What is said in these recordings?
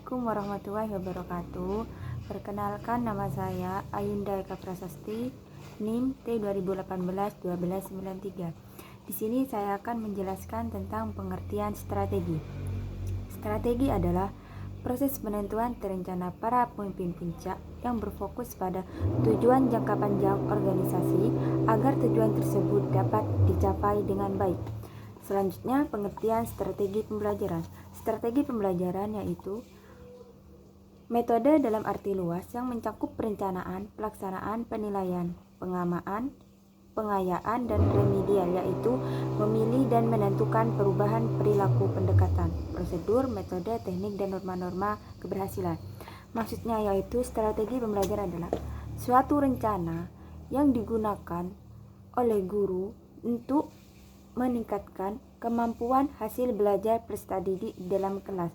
Assalamualaikum warahmatullahi wabarakatuh. Perkenalkan, nama saya Ayunda Eka Prasasti, NIM T2018-1293. Di sini saya akan menjelaskan tentang pengertian strategi. Strategi adalah proses penentuan terencana para pemimpin puncak yang berfokus pada tujuan jangka panjang organisasi agar tujuan tersebut dapat dicapai dengan baik. Selanjutnya, pengertian strategi pembelajaran. Strategi pembelajaran yaitu metode dalam arti luas yang mencakup perencanaan, pelaksanaan, penilaian, pengamaan, pengayaan, dan remedial, yaitu memilih dan menentukan perubahan perilaku pendekatan, prosedur, metode, teknik, dan norma-norma keberhasilan. Maksudnya yaitu strategi pembelajaran adalah suatu rencana yang digunakan oleh guru untuk meningkatkan kemampuan hasil belajar peserta didik dalam kelas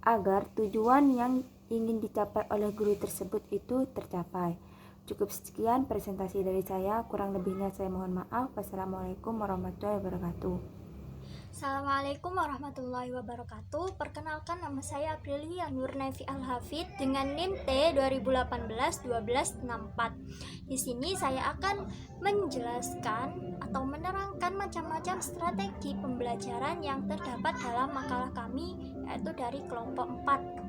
agar tujuan yang ingin dicapai oleh guru tersebut itu tercapai. Cukup sekian presentasi dari saya, kurang lebihnya saya mohon maaf. Wassalamualaikum warahmatullahi wabarakatuh. Assalamualaikum warahmatullahi wabarakatuh. Perkenalkan, nama saya Aprilia Nurnevi Al-Hafid dengan NIM T2018-1264. Di sini saya akan menjelaskan atau menerangkan macam-macam strategi pembelajaran yang terdapat dalam makalah kami, yaitu dari kelompok 4.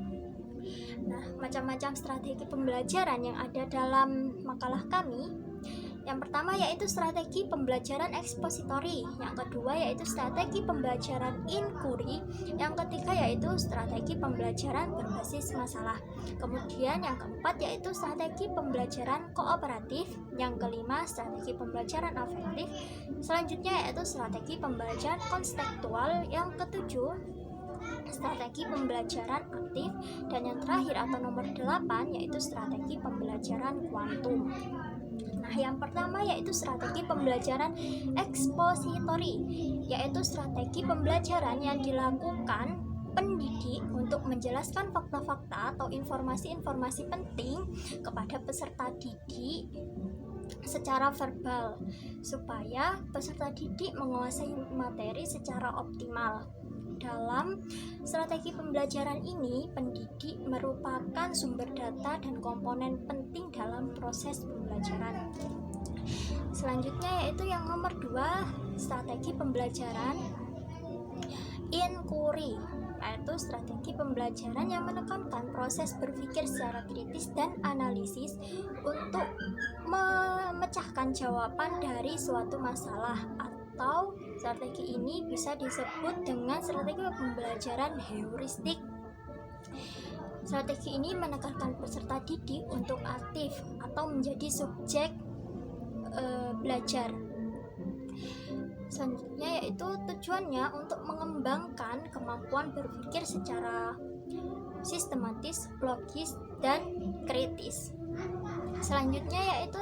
Nah, macam-macam strategi pembelajaran yang ada dalam makalah kami, yang pertama yaitu strategi pembelajaran ekspositori, yang kedua yaitu strategi pembelajaran inquiry, yang ketiga yaitu strategi pembelajaran berbasis masalah, kemudian yang keempat yaitu strategi pembelajaran kooperatif, yang kelima strategi pembelajaran afektif, selanjutnya yaitu strategi pembelajaran konstekstual, yang ketujuh strategi pembelajaran aktif, dan yang terakhir atau nomor 8 yaitu strategi pembelajaran kuantum. Nah, yang pertama yaitu strategi pembelajaran ekspositori, yaitu strategi pembelajaran yang dilakukan pendidik untuk menjelaskan fakta-fakta atau informasi-informasi penting kepada peserta didik secara verbal supaya peserta didik menguasai materi secara optimal. Dalam strategi pembelajaran ini, pendidik merupakan sumber data dan komponen penting dalam proses pembelajaran. Selanjutnya yaitu yang nomor 2, strategi pembelajaran inquiry, yaitu strategi pembelajaran yang menekankan proses berpikir secara kritis dan analisis untuk memecahkan jawaban dari suatu masalah, atau strategi ini bisa disebut dengan strategi pembelajaran heuristik. Strategi ini menekankan peserta didik untuk aktif atau menjadi subjek belajar. Selanjutnya yaitu tujuannya untuk mengembangkan kemampuan berpikir secara sistematis, logis, dan kritis. Selanjutnya yaitu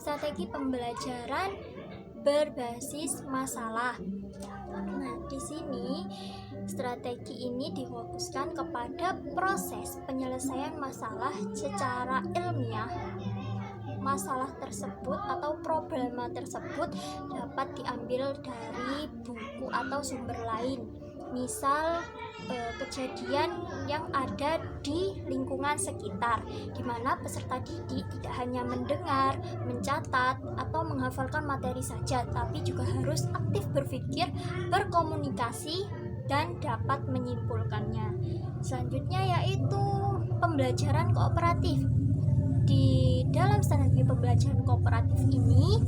strategi pembelajaran berbasis masalah. Nah, di sini strategi ini difokuskan kepada proses penyelesaian masalah secara ilmiah. Masalah tersebut atau problema tersebut dapat diambil dari buku atau sumber lain, misal kejadian yang ada di lingkungan sekitar, di mana peserta didik tidak hanya mendengar, mencatat, atau menghafalkan materi saja, tapi juga harus aktif berpikir, berkomunikasi, dan dapat menyimpulkannya. Selanjutnya yaitu pembelajaran kooperatif. Di dalam strategi pembelajaran kooperatif ini,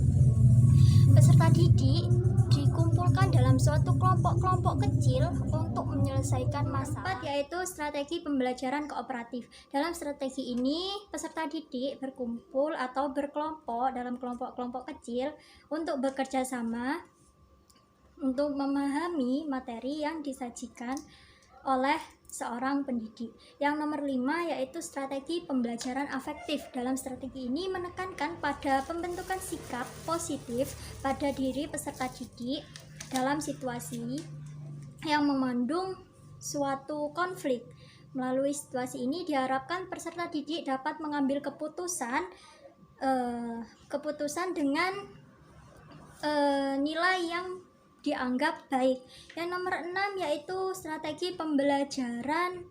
peserta didik dikumpulkan dalam suatu kelompok-kelompok kecil untuk menyelesaikan masalah, yaitu strategi pembelajaran kooperatif. Dalam strategi ini, peserta didik berkumpul atau berkelompok dalam kelompok-kelompok kecil untuk bekerja sama untuk memahami materi yang disajikan oleh seorang pendidik. Yang nomor 5 yaitu strategi pembelajaran afektif. Dalam strategi ini menekankan pada pembentukan sikap positif pada diri peserta didik dalam situasi yang mengandung suatu konflik. Melalui situasi ini diharapkan peserta didik dapat mengambil keputusan dengan nilai yang dianggap baik. Yang nomor 6 yaitu strategi pembelajaran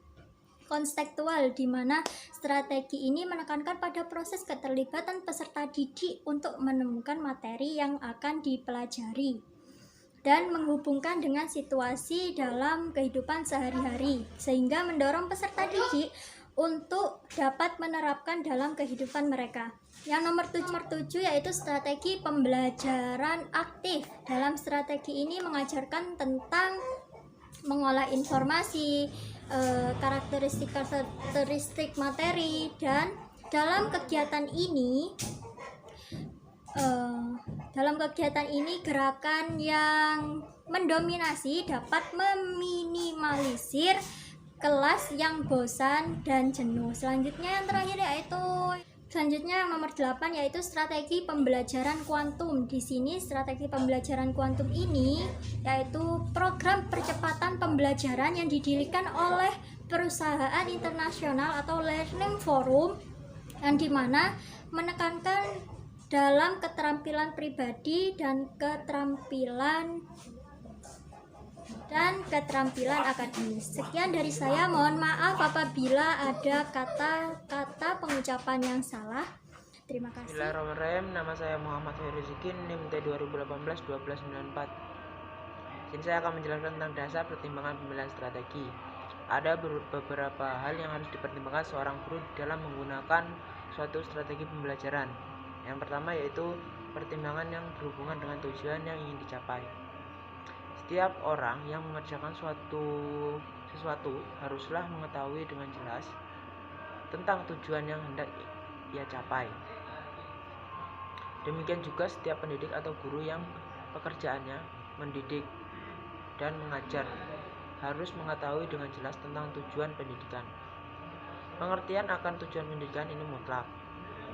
konstekstual, di mana strategi ini menekankan pada proses keterlibatan peserta didik untuk menemukan materi yang akan dipelajari dan menghubungkan dengan situasi dalam kehidupan sehari-hari, sehingga mendorong peserta didik untuk dapat menerapkan dalam kehidupan mereka. Yang nomor 7 yaitu strategi pembelajaran aktif. Dalam strategi ini mengajarkan tentang mengolah informasi, karakteristik materi, dan dalam kegiatan ini gerakan yang mendominasi dapat meminimalisir kelas yang bosan dan jenuh. Selanjutnya yang nomor 8 yaitu strategi pembelajaran kuantum. Di sini strategi pembelajaran kuantum ini yaitu program percepatan pembelajaran yang didirikan oleh perusahaan internasional atau learning forum, yang dimana menekankan dalam keterampilan pribadi dan keterampilan akademis. Sekian dari saya, mohon maaf apabila ada kata-kata pengucapan yang salah. Terima kasih. Bismillahirrahmanirrahim. Nama saya Muhammad Herizikin, NIM T 2018-1294. Sini saya akan menjelaskan tentang dasar pertimbangan pemilihan strategi. Ada beberapa hal yang harus dipertimbangkan seorang guru dalam menggunakan suatu strategi pembelajaran. Yang pertama yaitu pertimbangan yang berhubungan dengan tujuan yang ingin dicapai. Setiap orang yang mengerjakan sesuatu haruslah mengetahui dengan jelas tentang tujuan yang hendak ia capai. Demikian juga setiap pendidik atau guru yang pekerjaannya mendidik dan mengajar harus mengetahui dengan jelas tentang tujuan pendidikan. Pengertian akan tujuan pendidikan ini mutlak.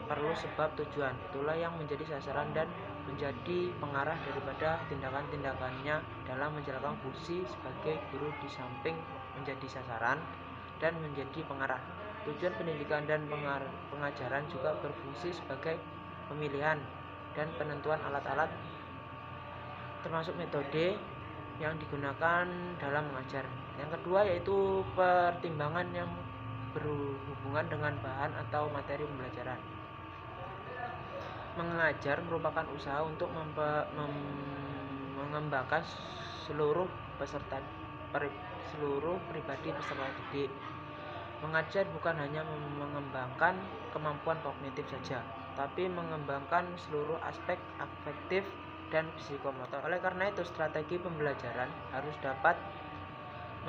Perlu sebab tujuan, itulah yang menjadi sasaran dan menjadi pengarah daripada tindakan-tindakannya dalam menjalankan fungsi sebagai guru, di samping menjadi sasaran dan menjadi pengarah. Tujuan pendidikan dan pengajaran juga berfungsi sebagai pemilihan dan penentuan alat-alat termasuk metode yang digunakan dalam mengajar. Yang kedua yaitu pertimbangan yang berhubungan dengan bahan atau materi pembelajaran. Mengajar merupakan usaha untuk mengembangkan seluruh pribadi peserta didik. Mengajar bukan hanya mengembangkan kemampuan kognitif saja, tapi mengembangkan seluruh aspek afektif dan psikomotor. Oleh karena itu, strategi pembelajaran harus dapat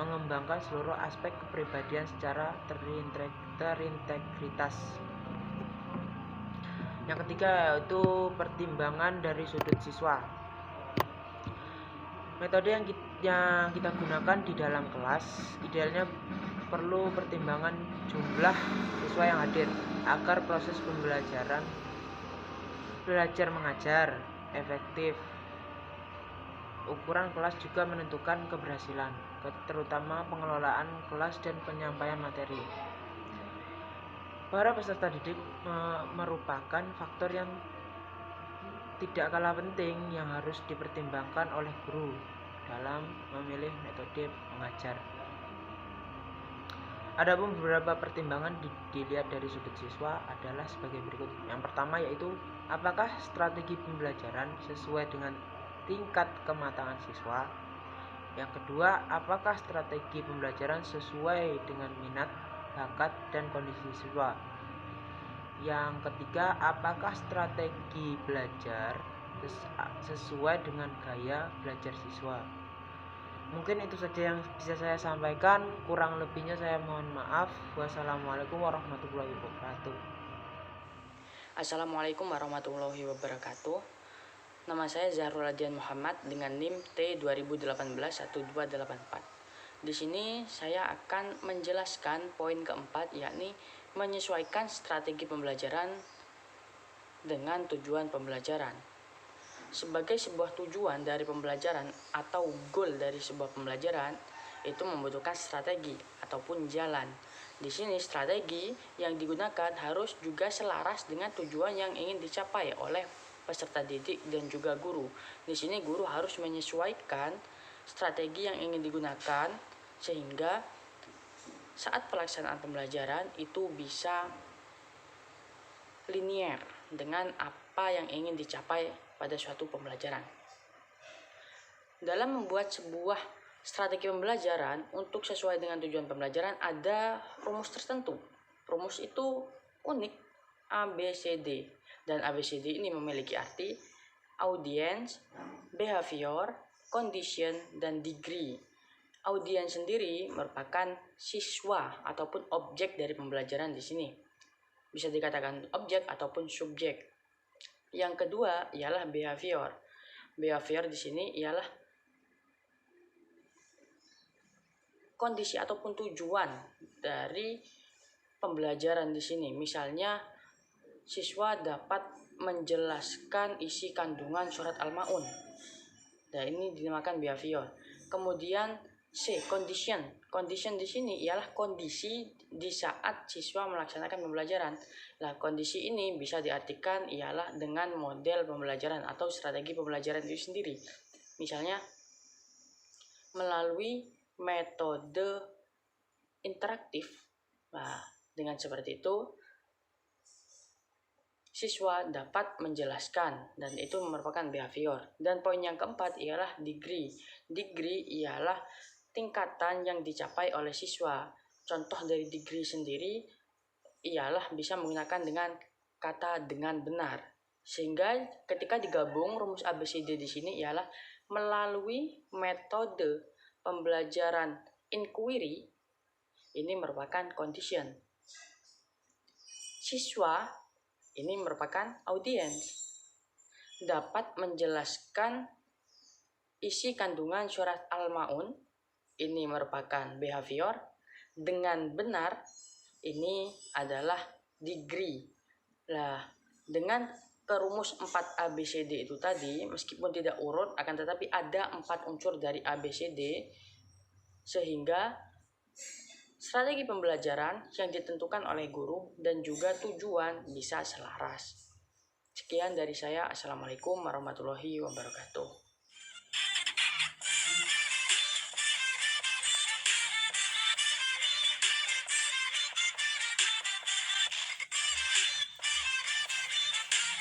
mengembangkan seluruh aspek kepribadian secara terintegritas. Yang ketiga yaitu pertimbangan dari sudut siswa. Metode yang kita gunakan di dalam kelas idealnya perlu pertimbangan jumlah siswa yang hadir agar proses belajar mengajar efektif. Ukuran kelas juga menentukan keberhasilan, terutama pengelolaan kelas dan penyampaian materi. Para peserta didik merupakan faktor yang tidak kalah penting yang harus dipertimbangkan oleh guru dalam memilih metode mengajar. Adapun beberapa pertimbangan dilihat dari sudut siswa adalah sebagai berikut. Yang pertama yaitu apakah strategi pembelajaran sesuai dengan tingkat kematangan siswa. Yang kedua, apakah strategi pembelajaran sesuai dengan minat, bakat, dan kondisi siswa. Yang ketiga, apakah strategi belajar sesuai dengan gaya belajar siswa. Mungkin itu saja yang bisa saya sampaikan, kurang lebihnya saya mohon maaf. Wassalamualaikum warahmatullahi wabarakatuh. Assalamualaikum warahmatullahi wabarakatuh. Nama saya Zahrul Adian Muhammad dengan NIM T 2018-1284. Di sini saya akan menjelaskan poin keempat, yakni menyesuaikan strategi pembelajaran dengan tujuan pembelajaran. Sebagai sebuah tujuan dari pembelajaran atau goal dari sebuah pembelajaran, itu membutuhkan strategi ataupun jalan. Di sini strategi yang digunakan harus juga selaras dengan tujuan yang ingin dicapai oleh peserta didik dan juga guru. Di sini guru harus menyesuaikan strategi yang ingin digunakan sehingga saat pelaksanaan pembelajaran itu bisa linier dengan apa yang ingin dicapai pada suatu pembelajaran. Dalam membuat sebuah strategi pembelajaran untuk sesuai dengan tujuan pembelajaran ada rumus tertentu. Rumus itu unik, ABCD, dan ABCD ini memiliki arti audience, behavior, condition, dan degree. Audience sendiri merupakan siswa ataupun objek dari pembelajaran di sini. Bisa dikatakan objek ataupun subjek. Yang kedua ialah behavior. Behavior di sini ialah kondisi ataupun tujuan dari pembelajaran di sini. Misalnya, siswa dapat menjelaskan isi kandungan surat Al-Maun. Nah, ini dinamakan behavior. Kemudian C, condition. Condition di sini ialah kondisi di saat siswa melaksanakan pembelajaran. Nah, kondisi ini bisa diartikan ialah dengan model pembelajaran atau strategi pembelajaran itu sendiri. Misalnya, melalui metode interaktif. Nah, dengan seperti itu, siswa dapat menjelaskan dan itu merupakan behavior. Dan poin yang keempat ialah degree. Degree ialah tingkatan yang dicapai oleh siswa. Contoh dari degree sendiri ialah bisa menggunakan dengan kata dengan benar. Sehingga ketika digabung rumus ABCD di sini ialah melalui metode pembelajaran inquiry, ini merupakan condition. Siswa ini merupakan audience, dapat menjelaskan isi kandungan surat Al-Maun, ini merupakan behavior, dengan benar, ini adalah degree. Nah, dengan kerumus 4 ABCD itu tadi, meskipun tidak urut, akan tetapi ada 4 unsur dari ABCD, sehingga strategi pembelajaran yang ditentukan oleh guru dan juga tujuan bisa selaras. Sekian dari saya. Assalamualaikum warahmatullahi wabarakatuh.